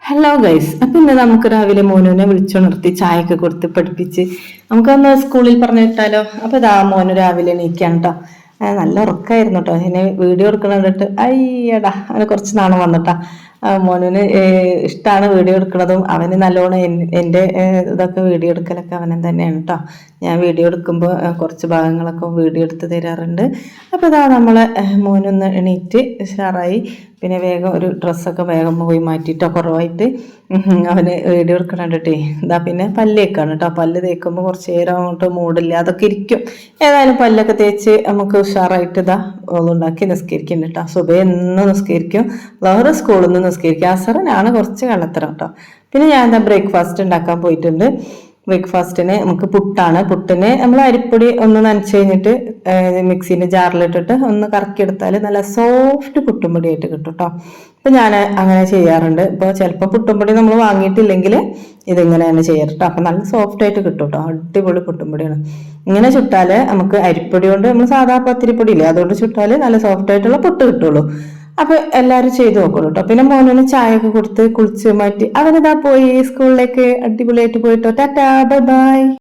Hello guys, അപ്പൊ ഇന്ന് നമുക്ക് രാവിലെ മോനുവിനെ വിളിച്ചുണർത്തി ചായയൊക്കെ കൊടുത്ത് പഠിപ്പിച്ച് നമുക്കൊന്ന് സ്കൂളിൽ പറഞ്ഞു വിട്ടാലോ. അപ്പൊ ഇതാ മോന് രാവിലെ എണീക്കാണ് കേട്ടോ. നല്ല ഉറക്കായിരുന്നു കേട്ടോ. എന്നെ വീഡിയോ എടുക്കണം കണ്ടിട്ട് അയ്യടാ അവന് കുറച്ച് നാണം വന്നിട്ടാ. മോനുവിന് ഇഷ്ടമാണ് വീഡിയോ എടുക്കുന്നതും. അവന് നല്ലോണം എൻ്റെ ഇതൊക്കെ വീഡിയോ എടുക്കലൊക്കെ അവനെ തന്നെയാണ് കേട്ടോ. ഞാൻ വീഡിയോ എടുക്കുമ്പോൾ കുറച്ച് ഭാഗങ്ങളൊക്കെ വീഡിയോ എടുത്ത് തരാറുണ്ട്. അപ്പോൾ ഇതാ നമ്മളെ മോനൊന്ന് എണീറ്റ് ഉഷാറായി. പിന്നെ വേഗം ഒരു ഡ്രസ്സൊക്കെ വേഗം പോയി മാറ്റിയിട്ടോ കുറവായിട്ട് അവന് വീഡിയോ എടുക്കണം കണ്ടിട്ടേ. ഇതാ പിന്നെ പല്ല് തേക്കാണ് കേട്ടോ. പല്ല് തേക്കുമ്പോൾ കുറച്ച് നേരം അങ്ങോട്ട് മൂടില്ല അതൊക്കെ ഇരിക്കും. ഏതായാലും പല്ലൊക്കെ തേച്ച് നമുക്ക് ഉഷാറായിട്ട് ഇതാ ഉണ്ടാക്കി നിസ്കരിക്കുന്നുണ്ട് കേട്ടോ. സുബൈ എന്നും നിസ്കരിക്കും, വേറെ സ്കൂളിൽ നിന്ന് നിസ്കരിക്കും. അസറിനാണ് കുറച്ച് കള്ളത്തരം കേട്ടോ. പിന്നെ ഞാൻ എന്താ ബ്രേക്ക്ഫാസ്റ്റ് ഉണ്ടാക്കാൻ പോയിട്ടുണ്ട്. ബ്രേക്ക്ഫാസ്റ്റിന് നമുക്ക് പുട്ടാണ്. പുട്ടിന് നമ്മൾ അരിപ്പൊടി ഒന്ന് നനച്ച് കഴിഞ്ഞിട്ട് മിക്സീൻ്റെ ജാറിലിട്ടിട്ട് ഒന്ന് കറക്കിയെടുത്താൽ നല്ല സോഫ്റ്റ് പുട്ടുംപൊടി ആയിട്ട് കിട്ടും കേട്ടോ. അപ്പം ഞാൻ അങ്ങനെ ചെയ്യാറുണ്ട്. ഇപ്പോൾ ചിലപ്പോൾ പുട്ടുംപൊടി നമ്മൾ വാങ്ങിയിട്ടില്ലെങ്കിൽ ഇതിങ്ങനെയാണ് ചെയ്യാറ് കേട്ടോ. അപ്പം നല്ല സോഫ്റ്റ് ആയിട്ട് കിട്ടും കേട്ടോ. അടിപൊളി പുട്ടുംപൊടിയാണ്. ഇങ്ങനെ ചുട്ടാൽ നമുക്ക് അരിപ്പൊടി കൊണ്ട് നമ്മൾ സാധാ പത്തിരിപ്പൊടി ഇല്ലേ അതുകൊണ്ട് ചുട്ടാൽ നല്ല സോഫ്റ്റ് ആയിട്ടുള്ള പുട്ട് കിട്ടുള്ളൂ. അപ്പൊ എല്ലാരും ചെയ്ത് നോക്കുള്ളൂ കേട്ടോ. പിന്നെ മോനൊന്ന് ചായ ഒക്കെ കൊടുത്ത് കുളിച്ച് മാറ്റി അവനിതാ പോയി സ്കൂളിലേക്ക്. അടിപൊളിയായിട്ട് പോയിട്ടോ. Tata bye bye.